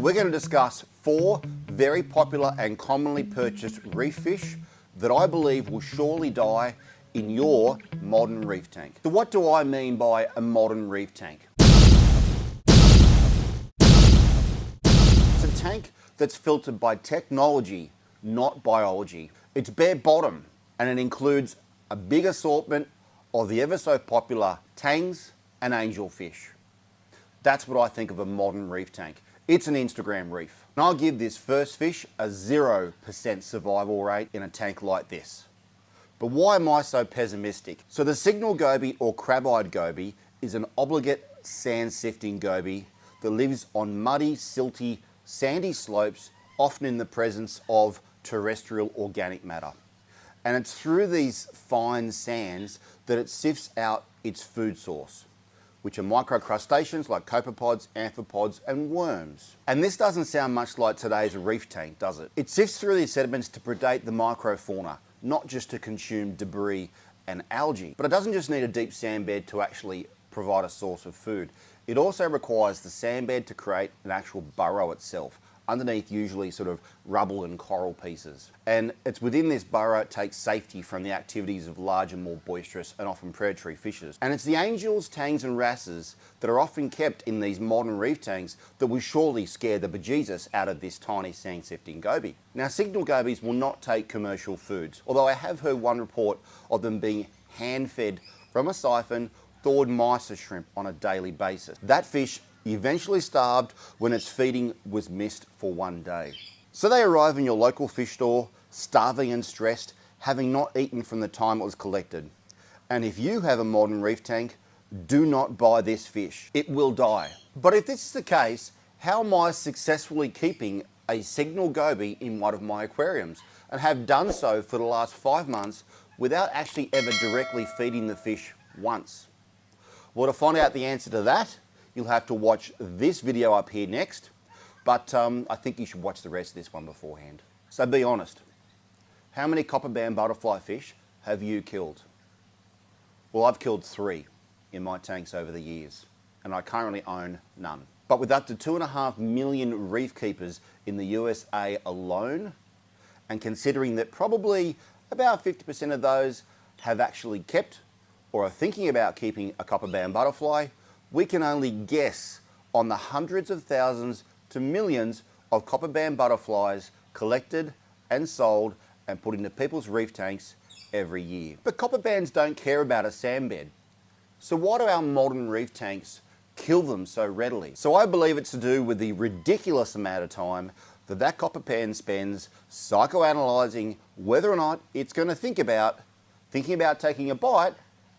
we're going to discuss 4 very popular and commonly purchased reef fish that I believe will surely die in your modern reef tank. So what do I mean by a modern reef tank? It's a tank that's filtered by technology, not biology. It's bare bottom, and it includes a big assortment of the ever so popular tangs and angelfish. That's what I think of a modern reef tank. It's an Instagram reef. And I'll give this first fish a 0% survival rate in a tank like this. But why am I so pessimistic? So the signal goby or crab-eyed goby is an obligate sand-sifting goby that lives on muddy, silty, sandy slopes, often in the presence of terrestrial organic matter. And it's through these fine sands that it sifts out its food source, which are microcrustaceans like copepods, amphipods, and worms. And this doesn't sound much like today's reef tank, does it? It sifts through these sediments to predate the microfauna, not just to consume debris and algae. But it doesn't just need a deep sand bed to actually provide a source of food. It also requires the sand bed to create an actual burrow itself, underneath usually sort of rubble and coral pieces. And it's within this burrow it takes safety from the activities of larger, more boisterous and often predatory fishes. And it's the angels, tangs and wrasses that are often kept in these modern reef tanks that will surely scare the bejesus out of this tiny sand-sifting goby. Now, signal gobies will not take commercial foods, although I have heard one report of them being hand-fed from a siphon thawed Mearis shrimp on a daily basis. That fish eventually starved when its feeding was missed for one day. So they arrive in your local fish store, starving and stressed, having not eaten from the time it was collected. And if you have a modern reef tank, do not buy this fish. It will die. But if this is the case, how am I successfully keeping a signal goby in one of my aquariums, and have done so for the last 5 months without actually ever directly feeding the fish once? Well, to find out the answer to that, you'll have to watch this video up here next, but I think you should watch the rest of this one beforehand. So be honest, how many Copperband butterfly fish have you killed? Well, I've killed 3 in my tanks over the years, and I currently own none. But with up to 2.5 million reef keepers in the USA alone, and considering that probably about 50% of those have actually kept or are thinking about keeping a Copperband butterfly, we can only guess on the hundreds of thousands to millions of Copperband butterflies collected and sold and put into people's reef tanks every year. But Copperbands don't care about a sandbed. So why do our modern reef tanks kill them so readily? So I believe it's to do with the ridiculous amount of time that Copperband spends psychoanalyzing whether or not it's going to thinking about taking a bite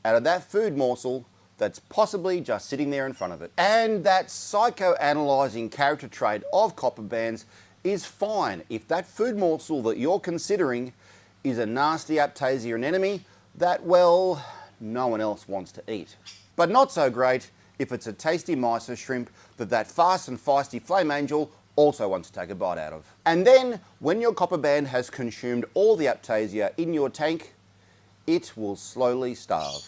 out of that food morsel that's possibly just sitting there in front of it. And that psychoanalyzing character trait of Copperbands is fine if that food morsel that you're considering is a nasty aptasia anemone that, well, no one else wants to eat. But not so great if it's a tasty Mearis shrimp that fast and feisty flame angel also wants to take a bite out of. And then, when your Copperband has consumed all the aptasia in your tank, it will slowly starve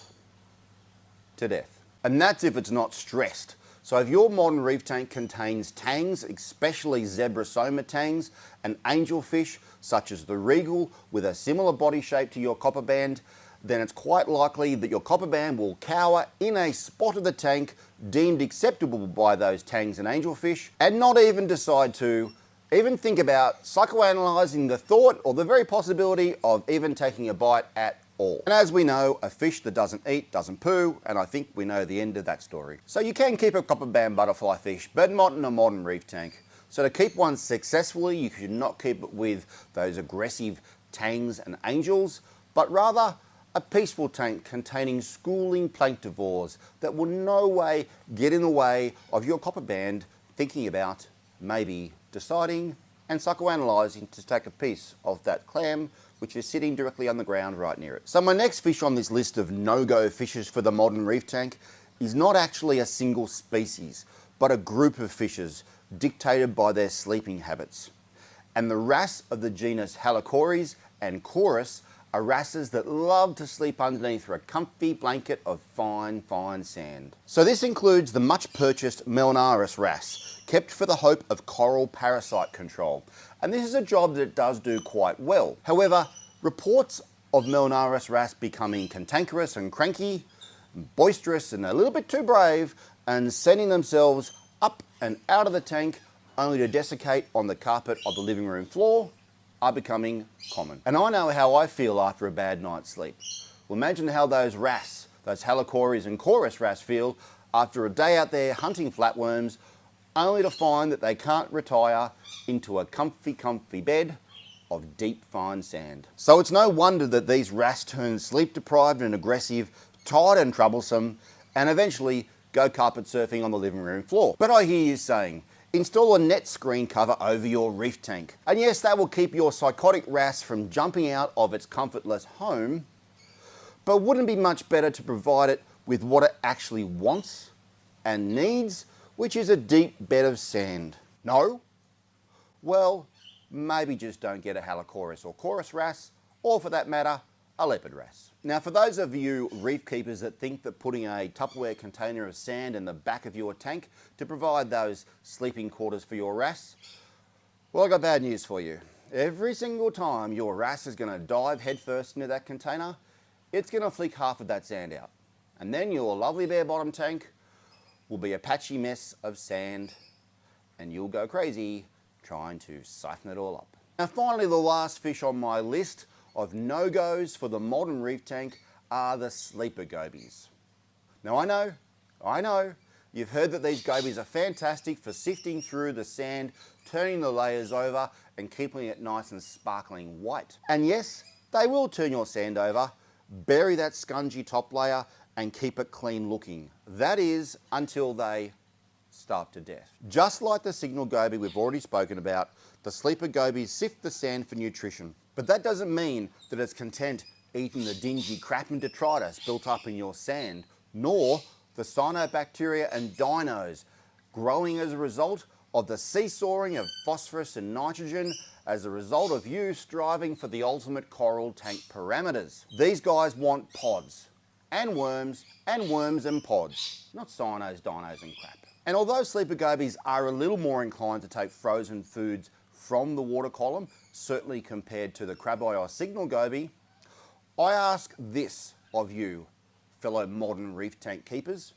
to death. And that's if it's not stressed. So if your modern reef tank contains tangs, especially zebrasoma tangs, and angelfish such as the regal with a similar body shape to your Copperband, then it's quite likely that your Copperband will cower in a spot of the tank deemed acceptable by those tangs and angelfish, and not even decide to even think about psychoanalyzing the thought or the very possibility of even taking a bite at all. And as we know, a fish that doesn't eat doesn't poo, and I think we know the end of that story. So you can keep a Copperband butterfly fish, but not in a modern reef tank. So to keep one successfully, you should not keep it with those aggressive tangs and angels, but rather a peaceful tank containing schooling planktivores that will no way get in the way of your Copperband thinking about maybe deciding and psychoanalyzing to take a piece of that clam which is sitting directly on the ground right near it. So my next fish on this list of no-go fishes for the modern reef tank is not actually a single species, but a group of fishes dictated by their sleeping habits. And the wrasse of the genus Halichoeres and Chorus are wrasses that love to sleep underneath a comfy blanket of fine, fine sand. So this includes the much purchased Mearis Rat, kept for the hope of coral parasite control. And this is a job that it does do quite well. However, reports of Mearis Rat becoming cantankerous and cranky, boisterous and a little bit too brave, and sending themselves up and out of the tank only to desiccate on the carpet of the living room floor are becoming common. And I know how I feel after a bad night's sleep. Well, imagine how those wrasse, those halicories and chorus wrasse feel after a day out there hunting flatworms, only to find that they can't retire into a comfy, comfy bed of deep, fine sand. So it's no wonder that these wrasse turn sleep deprived and aggressive, tired and troublesome, and eventually go carpet surfing on the living room floor. But I hear you saying, install a net screen cover over your reef tank. And yes, that will keep your psychotic wrasse from jumping out of its comfortless home, but wouldn't it be much better to provide it with what it actually wants and needs, which is a deep bed of sand? No? Well, maybe just don't get a halicoris or chorus wrasse, or for that matter, a leopard wrasse. Now, for those of you reef keepers that think that putting a Tupperware container of sand in the back of your tank to provide those sleeping quarters for your wrasse, well, I got bad news for you. Every single time your wrasse is going to dive headfirst into that container, it's going to flick half of that sand out. And then your lovely bare bottom tank will be a patchy mess of sand, and you'll go crazy trying to siphon it all up. Now, finally, the last fish on my list of no-goes for the modern reef tank are the sleeper gobies. Now I know, you've heard that these gobies are fantastic for sifting through the sand, turning the layers over and keeping it nice and sparkling white. And yes, they will turn your sand over, bury that scungy top layer and keep it clean looking. That is until they starve to death. Just like the signal goby we've already spoken about, the sleeper gobies sift the sand for nutrition. But that doesn't mean that it's content eating the dingy crap and detritus built up in your sand, nor the cyanobacteria and dinos growing as a result of the seesawing of phosphorus and nitrogen as a result of you striving for the ultimate coral tank parameters. These guys want pods and worms and pods, not cyanos, dinos and crap. And although sleeper gobies are a little more inclined to take frozen foods from the water column, certainly compared to the crab eye or signal goby, I ask this of you, fellow modern reef tank keepers.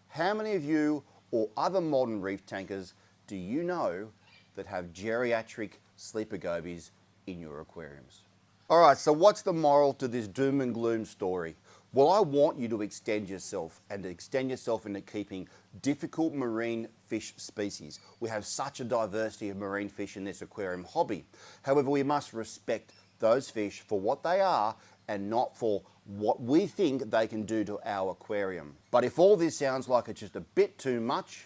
How many of you or other modern reef tankers do you know that have geriatric sleeper gobies in your aquariums? All right, so what's the moral to this doom and gloom story? Well, I want you to extend yourself into keeping difficult marine fish species. We have such a diversity of marine fish in this aquarium hobby. However, we must respect those fish for what they are and not for what we think they can do to our aquarium. But if all this sounds like it's just a bit too much,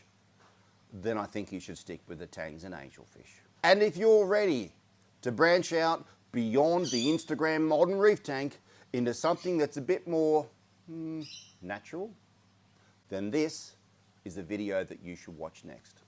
then I think you should stick with the tangs and angelfish. And if you're ready to branch out beyond the Instagram modern reef tank into something that's a bit more natural, then this is the video that you should watch next.